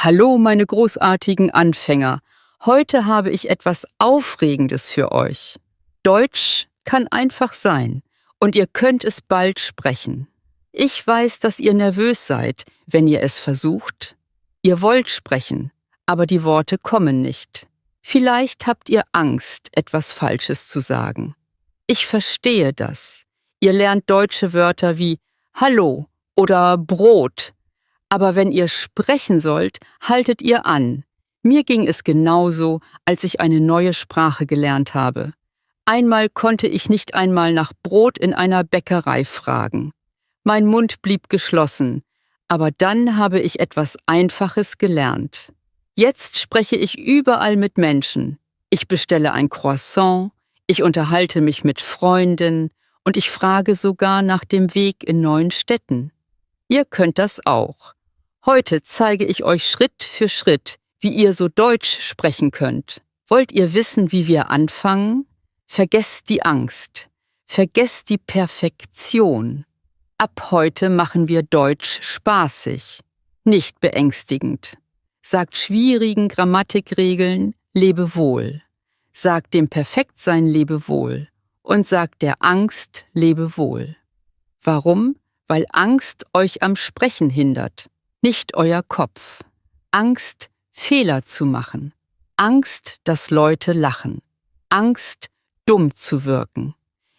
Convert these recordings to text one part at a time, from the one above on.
Hallo, meine großartigen Anfänger. Heute habe ich etwas Aufregendes für euch. Deutsch kann einfach sein und ihr könnt es bald sprechen. Ich weiß, dass ihr nervös seid, wenn ihr es versucht. Ihr wollt sprechen, aber die Worte kommen nicht. Vielleicht habt ihr Angst, etwas Falsches zu sagen. Ich verstehe das. Ihr lernt deutsche Wörter wie Hallo oder Brot. Aber wenn ihr sprechen sollt, haltet ihr an. Mir ging es genauso, als ich eine neue Sprache gelernt habe. Einmal konnte ich nicht einmal nach Brot in einer Bäckerei fragen. Mein Mund blieb geschlossen, aber dann habe ich etwas Einfaches gelernt. Jetzt spreche ich überall mit Menschen. Ich bestelle ein Croissant, ich unterhalte mich mit Freunden und ich frage sogar nach dem Weg in neuen Städten. Ihr könnt das auch. Heute zeige ich euch Schritt für Schritt, wie ihr so Deutsch sprechen könnt. Wollt ihr wissen, wie wir anfangen? Vergesst die Angst. Vergesst die Perfektion. Ab heute machen wir Deutsch spaßig, nicht beängstigend. Sagt schwierigen Grammatikregeln Lebewohl. Sagt dem Perfektsein Lebewohl und sagt der Angst Lebewohl. Warum? Weil Angst euch am Sprechen hindert. Nicht euer Kopf. Angst, Fehler zu machen. Angst, dass Leute lachen. Angst, dumm zu wirken.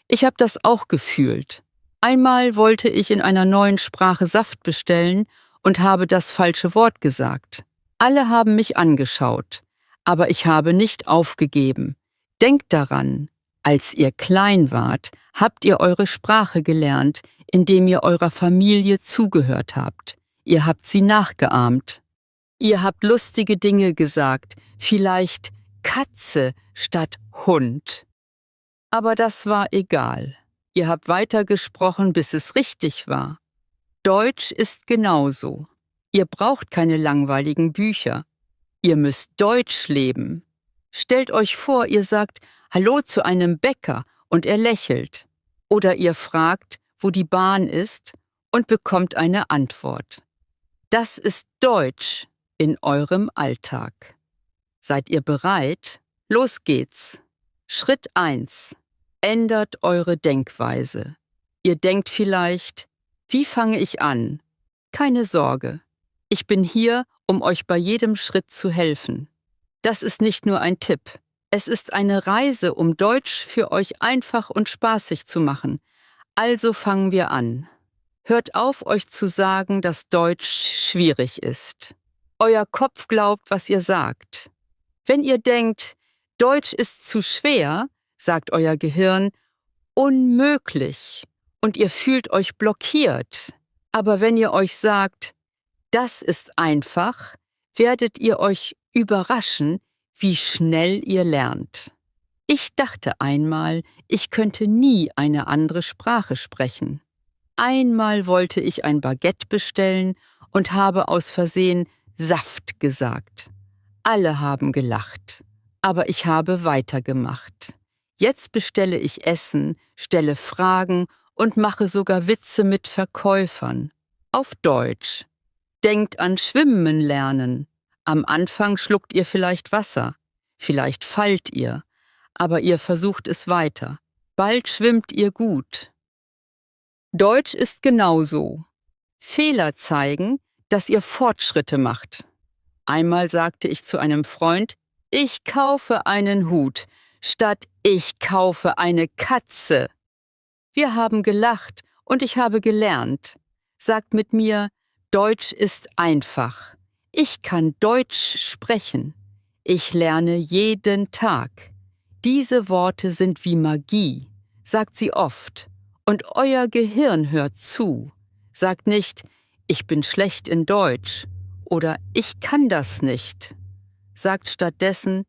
Ich habe das auch gefühlt. Einmal wollte ich in einer neuen Sprache Saft bestellen und habe das falsche Wort gesagt. Alle haben mich angeschaut, aber ich habe nicht aufgegeben. Denkt daran, als ihr klein wart, habt ihr eure Sprache gelernt, indem ihr eurer Familie zugehört habt. Ihr habt sie nachgeahmt. Ihr habt lustige Dinge gesagt, vielleicht Katze statt Hund. Aber das war egal. Ihr habt weitergesprochen, bis es richtig war. Deutsch ist genauso. Ihr braucht keine langweiligen Bücher. Ihr müsst Deutsch leben. Stellt euch vor, ihr sagt Hallo zu einem Bäcker und er lächelt. Oder ihr fragt, wo die Bahn ist und bekommt eine Antwort. Das ist Deutsch in eurem Alltag. Seid ihr bereit? Los geht's. Schritt 1. Ändert eure Denkweise. Ihr denkt vielleicht, wie fange ich an? Keine Sorge. Ich bin hier, um euch bei jedem Schritt zu helfen. Das ist nicht nur ein Tipp. Es ist eine Reise, um Deutsch für euch einfach und spaßig zu machen. Also fangen wir an. Hört auf, euch zu sagen, dass Deutsch schwierig ist. Euer Kopf glaubt, was ihr sagt. Wenn ihr denkt, Deutsch ist zu schwer, sagt euer Gehirn, unmöglich. Und ihr fühlt euch blockiert. Aber wenn ihr euch sagt, das ist einfach, werdet ihr euch überraschen, wie schnell ihr lernt. Ich dachte einmal, ich könnte nie eine andere Sprache sprechen. Einmal wollte ich ein Baguette bestellen und habe aus Versehen Saft gesagt. Alle haben gelacht, aber ich habe weitergemacht. Jetzt bestelle ich Essen, stelle Fragen und mache sogar Witze mit Verkäufern. Auf Deutsch. Denkt an Schwimmen lernen. Am Anfang schluckt ihr vielleicht Wasser, vielleicht fallt ihr, aber ihr versucht es weiter. Bald schwimmt ihr gut. Deutsch ist genauso. Fehler zeigen, dass ihr Fortschritte macht. Einmal sagte ich zu einem Freund, ich kaufe einen Hut, statt ich kaufe eine Katze. Wir haben gelacht und ich habe gelernt. Sagt mit mir, Deutsch ist einfach. Ich kann Deutsch sprechen. Ich lerne jeden Tag. Diese Worte sind wie Magie. Sagt sie oft. Und euer Gehirn hört zu. Sagt nicht, ich bin schlecht in Deutsch oder ich kann das nicht. Sagt stattdessen,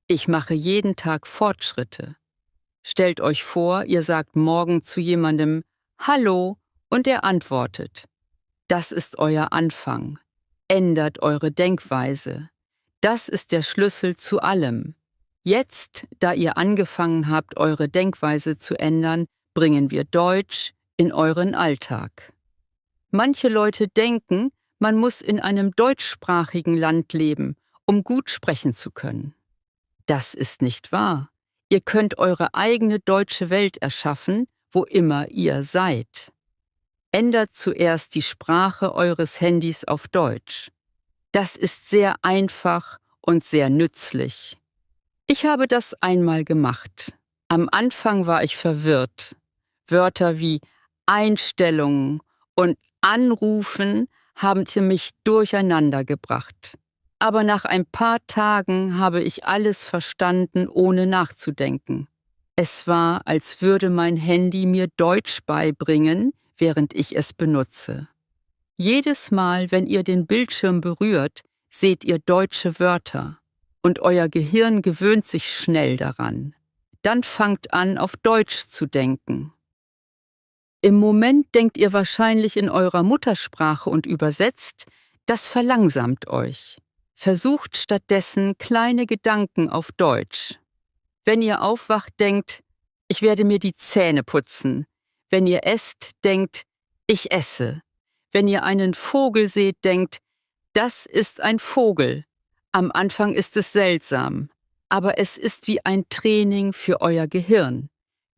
ich mache jeden Tag Fortschritte. Stellt euch vor, ihr sagt morgen zu jemandem Hallo und er antwortet. Das ist euer Anfang. Ändert eure Denkweise. Das ist der Schlüssel zu allem. Jetzt, da ihr angefangen habt, eure Denkweise zu ändern, bringen wir Deutsch in euren Alltag. Manche Leute denken, Man muss in einem deutschsprachigen Land leben, um gut sprechen zu können. Das ist nicht wahr. Ihr könnt eure eigene deutsche Welt erschaffen, wo immer ihr seid. Ändert zuerst die Sprache eures Handys auf Deutsch. Das ist sehr einfach und sehr nützlich. Ich habe das einmal gemacht. Am Anfang war ich verwirrt. Wörter wie Einstellungen und Anrufen haben mich durcheinander gebracht. Aber nach ein paar Tagen habe ich alles verstanden, ohne nachzudenken. Es war, als würde mein Handy mir Deutsch beibringen, während ich es benutze. Jedes Mal, wenn ihr den Bildschirm berührt, seht ihr deutsche Wörter. Und euer Gehirn gewöhnt sich schnell daran. Dann fangt an, auf Deutsch zu denken. Im Moment denkt ihr wahrscheinlich in eurer Muttersprache und übersetzt, das verlangsamt euch. Versucht stattdessen kleine Gedanken auf Deutsch. Wenn ihr aufwacht, denkt, ich werde mir die Zähne putzen. Wenn ihr esst, denkt, ich esse. Wenn ihr einen Vogel seht, denkt, das ist ein Vogel. Am Anfang ist es seltsam, aber es ist wie ein Training für euer Gehirn.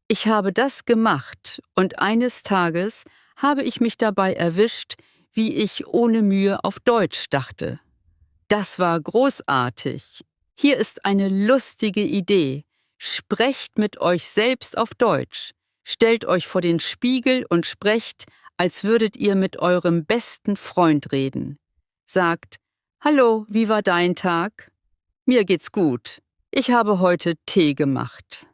Ich habe das gemacht und eines Tages habe ich mich dabei erwischt, wie ich ohne Mühe auf Deutsch dachte. Das war großartig. Hier ist eine lustige Idee. Sprecht mit euch selbst auf Deutsch. Stellt euch vor den Spiegel und sprecht, als würdet ihr mit eurem besten Freund reden. Sagt, hallo, wie war dein Tag? Mir geht's gut. Ich habe heute Tee gemacht.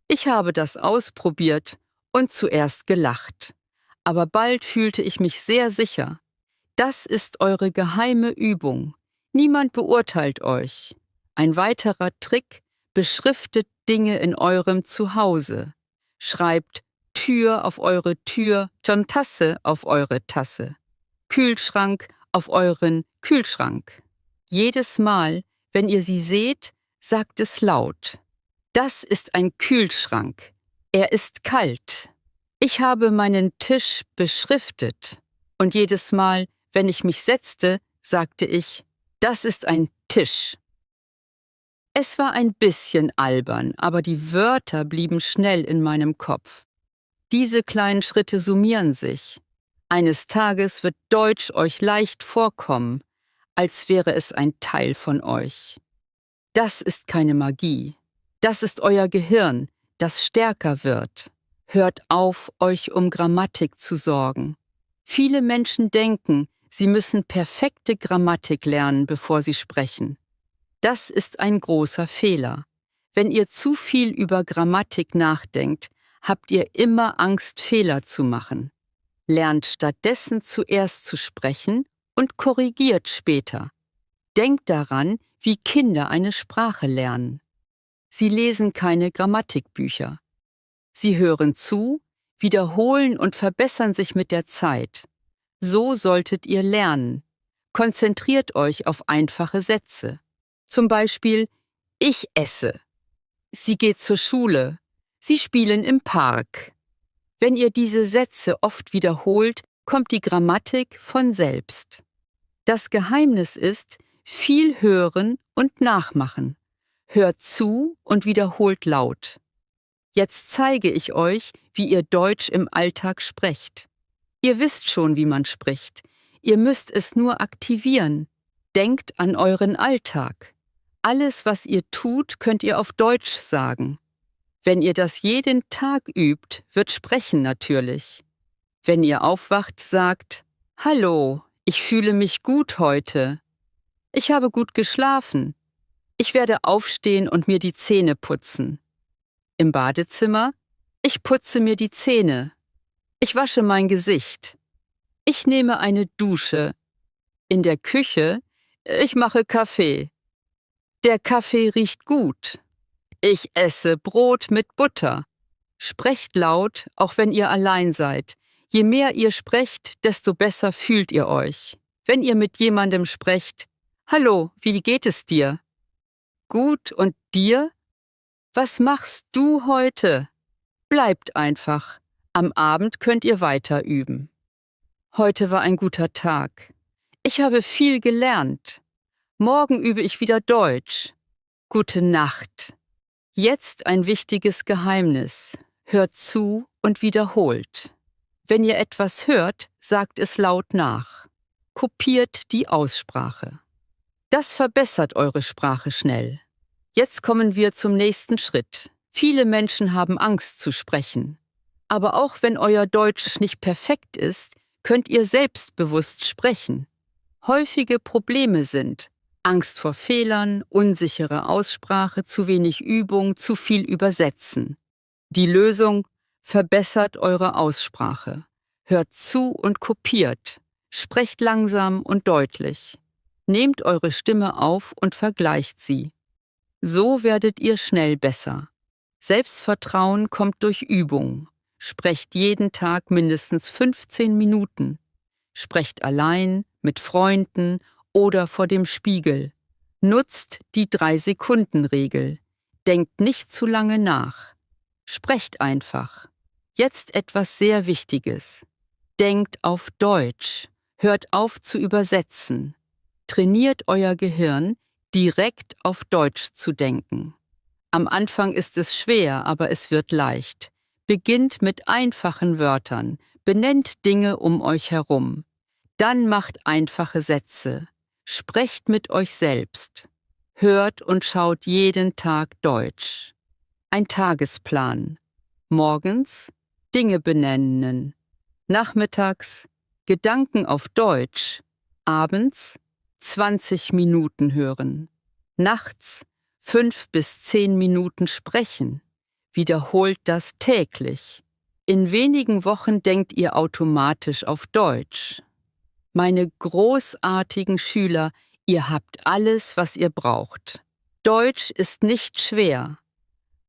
Ich habe das ausprobiert und zuerst gelacht. Aber bald fühlte ich mich sehr sicher. Das ist eure geheime Übung. Niemand beurteilt euch. Ein weiterer Trick: beschriftet Dinge in eurem Zuhause. Schreibt Tür auf eure Tür, Tasse auf eure Tasse, Kühlschrank auf euren Kühlschrank. Jedes Mal, wenn ihr sie seht, sagt es laut. Das ist ein Kühlschrank. Er ist kalt. Ich habe meinen Tisch beschriftet. Und jedes Mal, wenn ich mich setzte, sagte ich, das ist ein Tisch. Es war ein bisschen albern, aber die Wörter blieben schnell in meinem Kopf. Diese kleinen Schritte summieren sich. Eines Tages wird Deutsch euch leicht vorkommen, als wäre es ein Teil von euch. Das ist keine Magie. Das ist euer Gehirn, das stärker wird. Hört auf, euch um Grammatik zu sorgen. Viele Menschen denken, sie müssen perfekte Grammatik lernen, bevor sie sprechen. Das ist ein großer Fehler. Wenn ihr zu viel über Grammatik nachdenkt, habt ihr immer Angst, Fehler zu machen. Lernt stattdessen zuerst zu sprechen und korrigiert später. Denkt daran, wie Kinder eine Sprache lernen. Sie lesen keine Grammatikbücher. Sie hören zu, wiederholen und verbessern sich mit der Zeit. So solltet ihr lernen. Konzentriert euch auf einfache Sätze. Zum Beispiel, ich esse. Sie geht zur Schule. Sie spielen im Park. Wenn ihr diese Sätze oft wiederholt, kommt die Grammatik von selbst. Das Geheimnis ist, viel hören und nachmachen. Hört zu und wiederholt laut. Jetzt zeige ich euch, wie ihr Deutsch im Alltag sprecht. Ihr wisst schon, wie man spricht. Ihr müsst es nur aktivieren. Denkt an euren Alltag. Alles, was ihr tut, könnt ihr auf Deutsch sagen. Wenn ihr das jeden Tag übt, wird Sprechen natürlich. Wenn ihr aufwacht, sagt, hallo, ich fühle mich gut heute. Ich habe gut geschlafen. Ich werde aufstehen und mir die Zähne putzen. Im Badezimmer, ich putze mir die Zähne. Ich wasche mein Gesicht. Ich nehme eine Dusche. In der Küche, ich mache Kaffee. Der Kaffee riecht gut. Ich esse Brot mit Butter. Sprecht laut, auch wenn ihr allein seid. Je mehr ihr sprecht, desto besser fühlt ihr euch. Wenn ihr mit jemandem sprecht, hallo, wie geht es dir? Gut, und dir? Was machst du heute? Bleibt einfach. Am Abend könnt ihr weiter üben. Heute war ein guter Tag. Ich habe viel gelernt. Morgen übe ich wieder Deutsch. Gute Nacht. Jetzt ein wichtiges Geheimnis. Hört zu und wiederholt. Wenn ihr etwas hört, sagt es laut nach. Kopiert die Aussprache. Das verbessert eure Sprache schnell. Jetzt kommen wir zum nächsten Schritt. Viele Menschen haben Angst zu sprechen. Aber auch wenn euer Deutsch nicht perfekt ist, könnt ihr selbstbewusst sprechen. Häufige Probleme sind Angst vor Fehlern, unsichere Aussprache, zu wenig Übung, zu viel Übersetzen. Die Lösung: verbessert eure Aussprache. Hört zu und kopiert. Sprecht langsam und deutlich. Nehmt eure Stimme auf und vergleicht sie. So werdet ihr schnell besser. Selbstvertrauen kommt durch Übung. Sprecht jeden Tag mindestens 15 Minuten. Sprecht allein, mit Freunden oder vor dem Spiegel. Nutzt die 3-Sekunden-Regel. Denkt nicht zu lange nach. Sprecht einfach. Jetzt etwas sehr Wichtiges. Denkt auf Deutsch. Hört auf zu übersetzen. Trainiert euer Gehirn, direkt auf Deutsch zu denken. Am Anfang ist es schwer, aber es wird leicht. Beginnt mit einfachen Wörtern. Benennt Dinge um euch herum. Dann macht einfache Sätze. Sprecht mit euch selbst. Hört und schaut jeden Tag Deutsch. Ein Tagesplan. Morgens Dinge benennen. Nachmittags Gedanken auf Deutsch. Abends 20 Minuten hören. Nachts 5 bis 10 Minuten sprechen. Wiederholt das täglich. In wenigen Wochen denkt ihr automatisch auf Deutsch. Meine großartigen Schüler, ihr habt alles, was ihr braucht. Deutsch ist nicht schwer.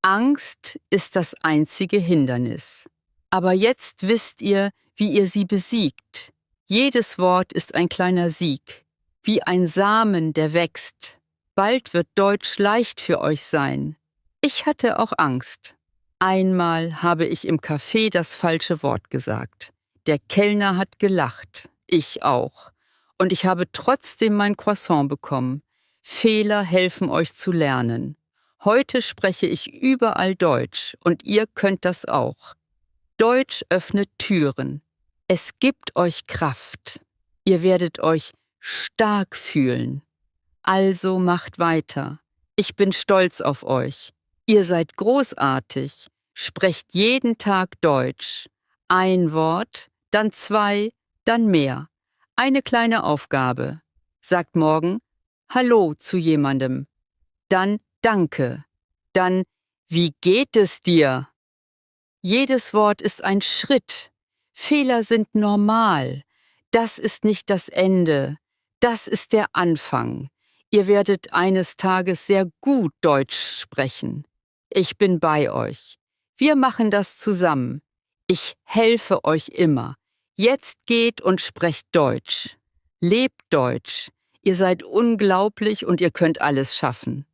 Angst ist das einzige Hindernis. Aber jetzt wisst ihr, wie ihr sie besiegt. Jedes Wort ist ein kleiner Sieg, wie ein Samen, der wächst. Bald wird Deutsch leicht für euch sein. Ich hatte auch Angst. Einmal habe ich im Café das falsche Wort gesagt. Der Kellner hat gelacht, ich auch. Und ich habe trotzdem mein Croissant bekommen. Fehler helfen euch zu lernen. Heute spreche ich überall Deutsch und ihr könnt das auch. Deutsch öffnet Türen. Es gibt euch Kraft. Ihr werdet euch stark fühlen. Also macht weiter. Ich bin stolz auf euch. Ihr seid großartig. Sprecht jeden Tag Deutsch. Ein Wort, dann 2, dann mehr. Eine kleine Aufgabe. Sagt morgen Hallo zu jemandem. Dann Danke. Dann Wie geht es dir? Jedes Wort ist ein Schritt. Fehler sind normal. Das ist nicht das Ende. Das ist der Anfang. Ihr werdet eines Tages sehr gut Deutsch sprechen. Ich bin bei euch. Wir machen das zusammen. Ich helfe euch immer. Jetzt geht und sprecht Deutsch. Lebt Deutsch. Ihr seid unglaublich und ihr könnt alles schaffen.